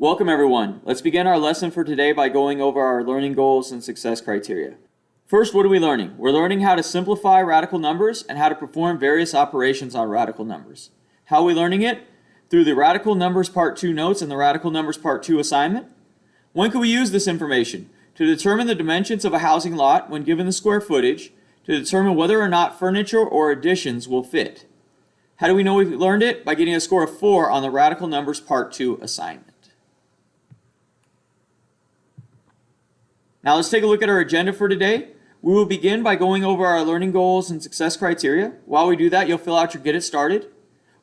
Welcome everyone. Let's begin our lesson for today by going over our learning goals and success criteria. First, what are we learning? We're learning how to simplify radical numbers and how to perform various operations on radical numbers. How are we learning it? Through the Radical Numbers Part 2 notes and the Radical Numbers Part 2 assignment. When can we use this information? To determine the dimensions of a housing lot when given the square footage, to determine whether or not furniture or additions will fit. How do we know we've learned it? By getting a score of 4 on the Radical Numbers Part 2 assignment. Now let's take a look at our agenda for today. We will begin by going over our learning goals and success criteria. While we do that, you'll fill out your Get It Started.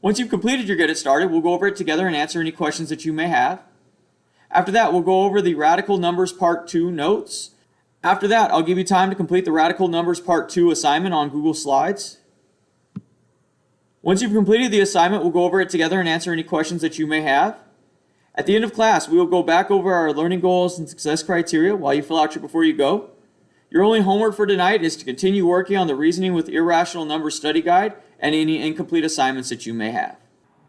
Once you've completed your Get It Started, we'll go over it together and answer any questions that you may have. After that, we'll go over the Radical Numbers Part 2 notes. After that, I'll give you time to complete the Radical Numbers Part 2 assignment on Google Slides. Once you've completed the assignment, we'll go over it together and answer any questions that you may have. At the end of class, we will go back over our learning goals and success criteria while you fill out your before you go. Your only homework for tonight is to continue working on the Reasoning with Irrational Numbers study guide and any incomplete assignments that you may have.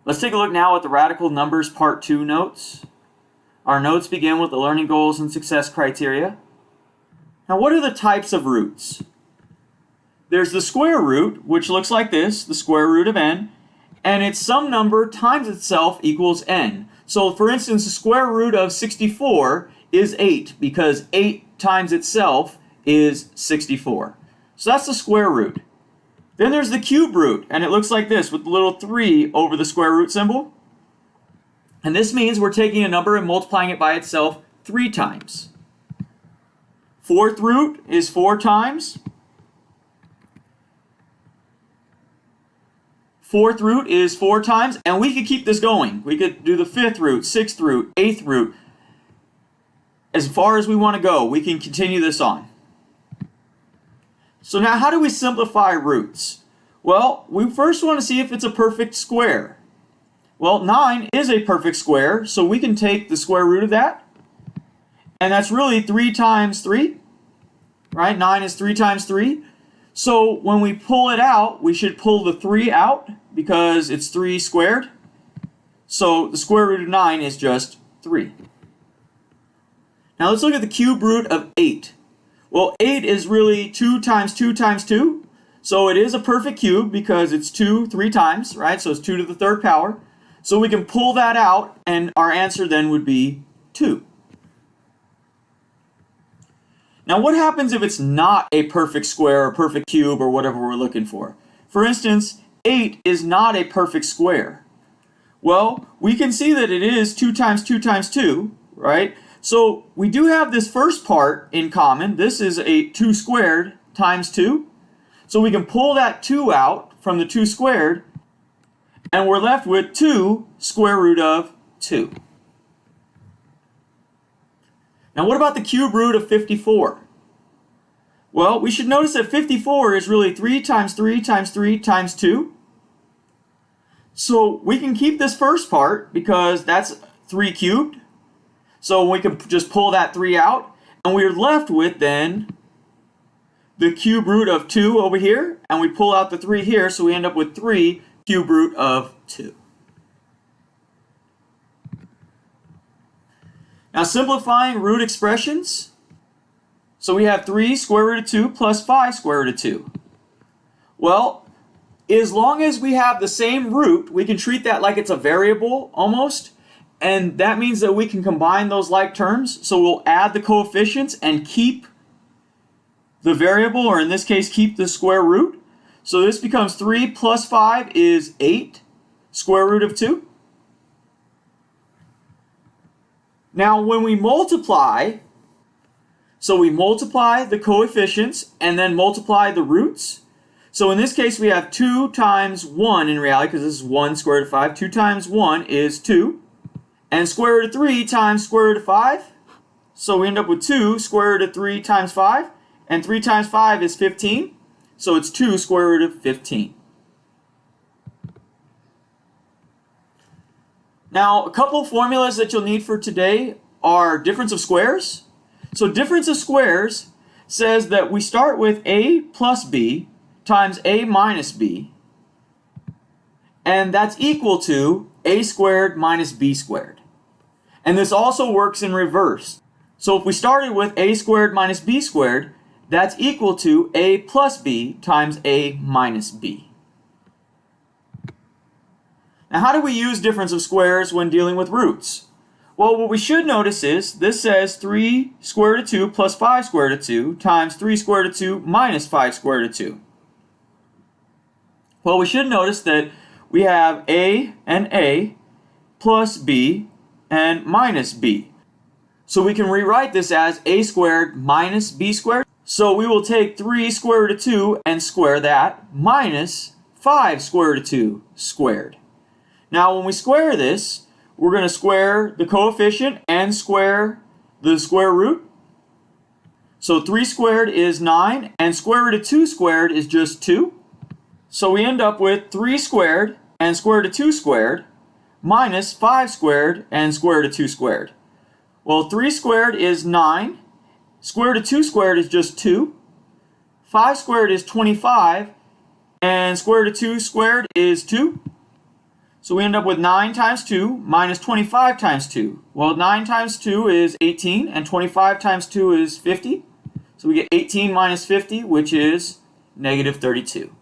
Let's take a look now at the Radical Numbers Part 2 notes. Our notes begin with the learning goals and success criteria. Now, what are the types of roots? There's the square root, which looks like this, the square root of n, and it's some number times itself equals n. So, for instance, the square root of 64 is 8 because 8 times itself is 64. So that's the square root. Then there's the cube root, and it looks like this with the little 3 over the square root symbol. And this means we're taking a number and multiplying it by itself 3 times. Fourth root is 4 times. Fourth root is 4 times, and we could keep this going. We could do the 5th root, 6th root, 8th root. As far as we want to go, we can continue this on. So now how do we simplify roots? Well, we first want to see if it's a perfect square. Well, 9 is a perfect square, so we can take the square root of that. And that's really 3 times 3, right? 9 is 3 times 3. So when we pull it out, we should pull the 3 out because it's 3 squared. So the square root of 9 is just 3. Now let's look at the cube root of 8. Well, 8 is really 2 times 2 times 2. So it is a perfect cube because it's 2 3 times, right? So it's 2 to the 3rd power. So we can pull that out and our answer then would be 2. Now what happens if it's not a perfect square or perfect cube or whatever we're looking for? For instance, 8 is not a perfect square. Well, we can see that it is 2 times 2 times 2, right? So we do have this first part in common. This is a 2 squared times 2. So we can pull that 2 out from the 2 squared, and we're left with 2 square root of 2. Now what about the cube root of 54? Well, we should notice that 54 is really 3 times 3 times 3 times 2. So we can keep this first part because that's 3 cubed. So we can just pull that 3 out, and we're left with then the cube root of 2 over here, and we pull out the 3 here, so we end up with 3 cube root of 2. Now simplifying root expressions. So we have 3 square root of 2 plus 5 square root of 2. Well, as long as we have the same root, we can treat that like it's a variable almost. And that means that we can combine those like terms. So we'll add the coefficients and keep the variable, or in this case, keep the square root. So this becomes 3 plus 5 is 8 square root of 2. Now when we multiply, so we multiply the coefficients and then multiply the roots. So in this case we have 2 times 1 in reality, because this is 1 square root of 5. 2 times 1 is 2. And square root of 3 times square root of 5. So we end up with 2 square root of 3 times 5. And 3 times 5 is 15. So it's 2 square root of 15. Now, a couple formulas that you'll need for today are difference of squares. So difference of squares says that we start with a plus b times a minus b, and that's equal to a squared minus b squared. And this also works in reverse. So if we started with a squared minus b squared, that's equal to a plus b times a minus b. Now how do we use difference of squares when dealing with roots? Well, what we should notice is this says 3 square root of 2 plus 5 square root of 2 times 3 square root of 2 minus 5 square root of 2. Well, we should notice that we have a and a plus b and minus b. So we can rewrite this as a squared minus b squared. So we will take 3 square root of 2 and square that minus 5 square root of 2 squared. Now when we square this, we're going to square the coefficient and square the square root. So 3 squared is 9 and square root of 2 squared is just 2. So we end up with 3 squared and square root of 2 squared minus 5 squared and square root of 2 squared. Well, 3 squared is 9. Square root of 2 squared is just 2. 5 squared is 25. And square root of 2 squared is 2. So we end up with 9 times 2 minus 25 times 2. Well, 9 times 2 is 18, and 25 times 2 is 50. So we get 18 minus 50, which is negative 32.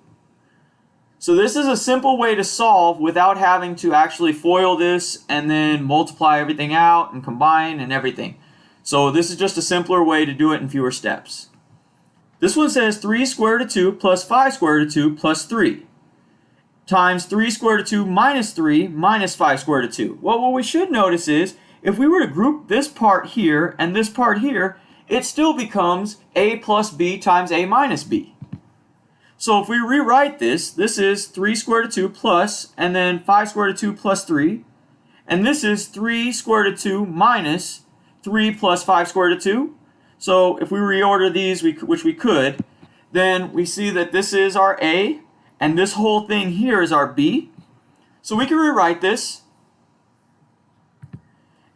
So this is a simple way to solve without having to actually FOIL this and then multiply everything out and combine and everything. So this is just a simpler way to do it in fewer steps. This one says 3 square root of 2 plus 5 square root of 2 plus 3 times 3 square root of 2 minus 3 minus 5 square root of 2. Well, what we should notice is if we were to group this part here and this part here, it still becomes a plus b times a minus b. So if we rewrite this, this is 3 square root of 2 plus, and then 5 square root of 2 plus 3. And this is 3 square root of 2 minus 3 plus 5 square root of 2. So if we reorder these, which we could, then we see that this is our a, and this whole thing here is our b. So we can rewrite this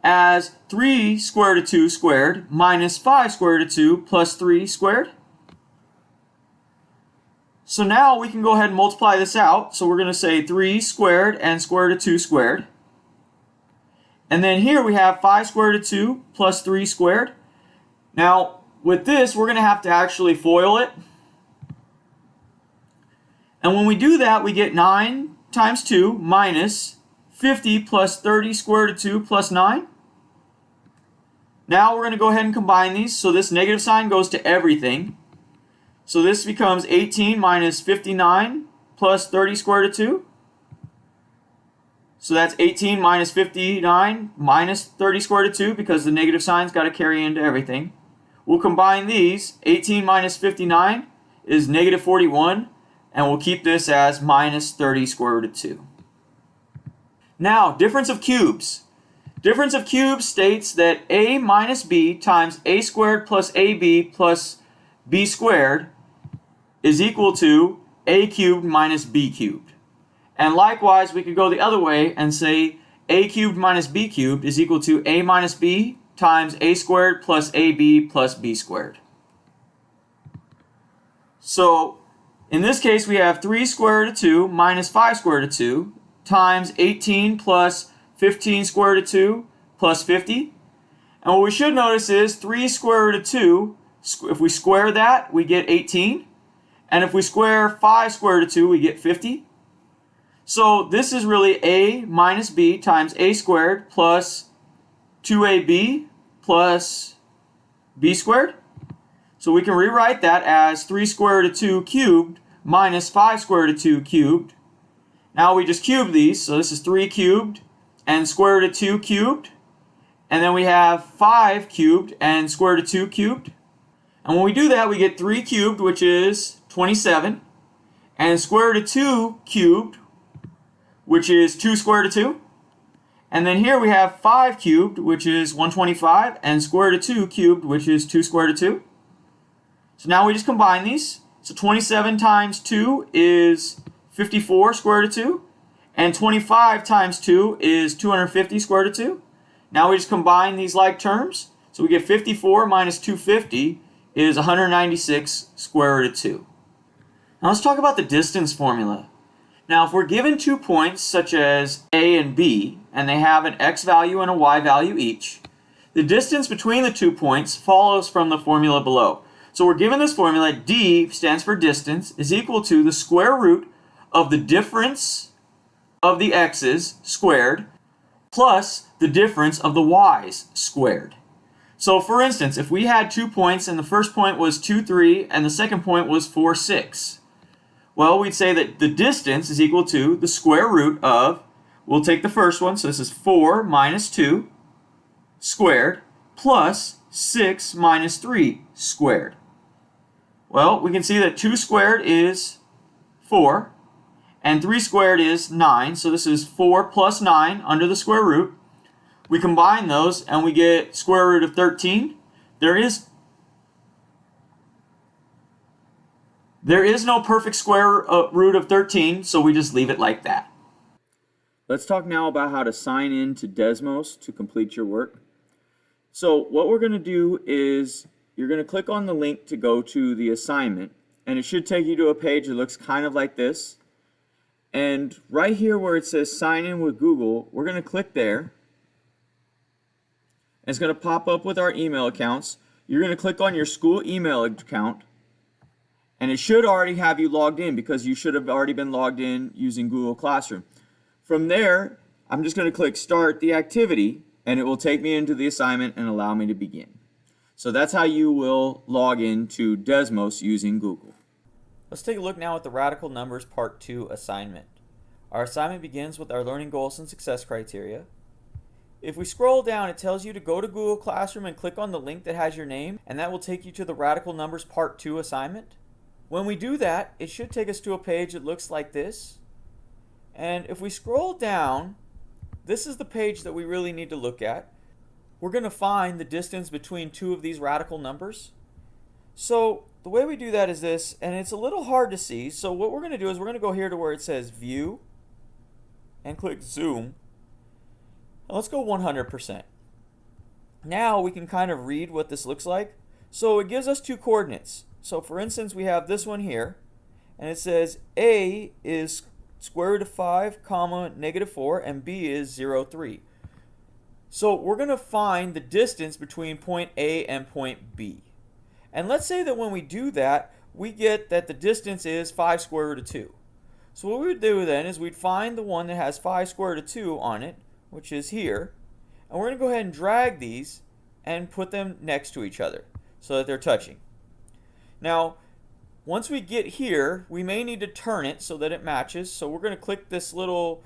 as 3 square root of 2 squared minus 5 square root of 2 plus 3 squared. So now we can go ahead and multiply this out. So we're going to say 3 squared and square root of 2 squared. And then here we have 5 square root of 2 plus 3 squared. Now with this, we're going to have to actually FOIL it. And when we do that, we get 9 times 2 minus 50 plus 30 square root of 2 plus 9. Now we're going to go ahead and combine these. So this negative sign goes to everything. So this becomes 18 minus 59 plus 30 square root of 2. So that's 18 minus 59 minus 30 square root of 2 because the negative sign's got to carry into everything. We'll combine these. 18 minus 59 is negative 41. And we'll keep this as minus 30 square root of 2. Now, difference of cubes. Difference of cubes states that a minus b times a squared plus ab plus b squared is equal to a cubed minus b cubed. And likewise, we could go the other way and say a cubed minus b cubed is equal to a minus b times a squared plus ab plus b squared. So, in this case, we have 3 square root of 2 minus 5 square root of 2 times 18 plus 15 square root of 2 plus 50. And what we should notice is 3 square root of 2, if we square that, we get 18. And if we square 5 square root of 2, we get 50. So this is really a minus b times a squared plus 2ab plus b squared. So we can rewrite that as 3 square root of 2 cubed minus 5 square root of 2 cubed. Now we just cube these, so this is 3 cubed and square root of 2 cubed. And then we have 5 cubed and square root of 2 cubed. And when we do that, we get 3 cubed, which is 27, and square root of 2 cubed, which is 2 square root of 2. And then here we have 5 cubed, which is 125, and square root of 2 cubed, which is 2 square root of 2. So now we just combine these. So 27 times 2 is 54 square root of 2. And 25 times 2 is 250 square root of 2. Now we just combine these like terms. So we get 54 minus 250 is 196 square root of 2. Now let's talk about the distance formula. Now, if we're given 2 points, such as A and B, and they have an x value and a y value each, the distance between the 2 points follows from the formula below. So we're given this formula, d stands for distance, is equal to the square root of the difference of the x's squared plus the difference of the y's squared. So for instance, if we had 2 points and the first point was 2, 3 and the second point was 4, 6, well, we'd say that the distance is equal to the square root of, we'll take the first one, so this is 4 minus 2 squared plus 6 minus 3 squared. Well, we can see that 2 squared is 4, and 3 squared is 9, so this is 4 plus 9 under the square root. We combine those, and we get square root of 13. There is no perfect square root of 13, so we just leave it like that. Let's talk now about how to sign in to Desmos to complete your work. So what we're going to do is you're going to click on the link to go to the assignment, and it should take you to a page that looks kind of like this. And right here where it says sign in with Google, we're going to click there. And it's going to pop up with our email accounts. You're going to click on your school email account, and it should already have you logged in because you should have already been logged in using Google Classroom. From there, I'm just going to click start the activity, and it will take me into the assignment and allow me to begin. So that's how you will log in to Desmos using Google. Let's take a look now at the Radical Numbers Part 2 assignment. Our assignment begins with our learning goals and success criteria. If we scroll down, it tells you to go to Google Classroom and click on the link that has your name, and that will take you to the Radical Numbers Part 2 assignment. When we do that, it should take us to a page that looks like this. And if we scroll down, this is the page that we really need to look at. We're going to find the distance between two of these radical numbers. So the way we do that is this, and it's a little hard to see. So what we're going to do is we're going to go here to where it says View and click Zoom. And let's go 100%. Now we can kind of read what this looks like. So it gives us two coordinates. So for instance, we have this one here, and it says A is square root of 5, comma, negative 4, and B is 0, 3. So we're going to find the distance between point A and point B. And let's say that when we do that, we get that the distance is 5 square root of 2. So what we would do then is we'd find the one that has 5 square root of 2 on it, which is here, and we're going to go ahead and drag these and put them next to each other so that they're touching. Now, once we get here, we may need to turn it so that it matches. So we're going to click this little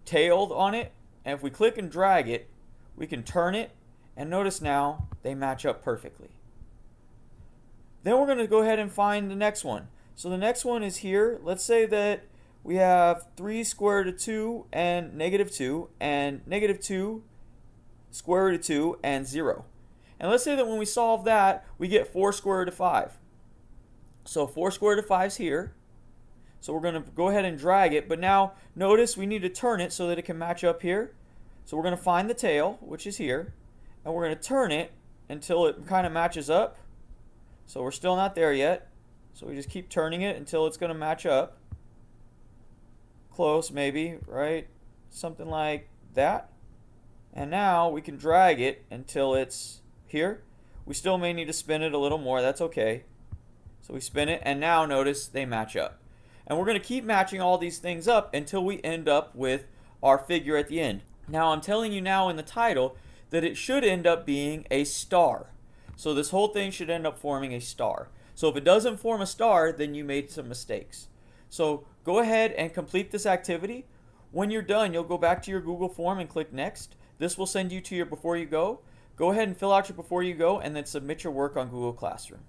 tail on it, and if we click and drag it, we can turn it, and notice now they match up perfectly. Then we're going to go ahead and find the next one. So the next one is here. Let's say that we have 3 square root of 2 and negative 2, and negative 2 square root of 2 and 0. And let's say that when we solve that, we get 4 square root of 5. So 4 square root of 5 is here. So we're going to go ahead and drag it, but now notice we need to turn it so that it can match up here. So we're going to find the tail, which is here, and we're going to turn it until it kind of matches up. So we're still not there yet. So we just keep turning it until it's going to match up. Close, maybe, right? Something like that. And now we can drag it until it's here. We still may need to spin it a little more. That's okay. So we spin it, and now notice they match up. And we're going to keep matching all these things up until we end up with our figure at the end. Now I'm telling you now in the title that it should end up being a star. So this whole thing should end up forming a star. So if it doesn't form a star, then you made some mistakes. So go ahead and complete this activity. When you're done, you'll go back to your Google form and click Next. This will send you to your Before You Go. Go ahead and fill out your Before You Go and then submit your work on Google Classroom.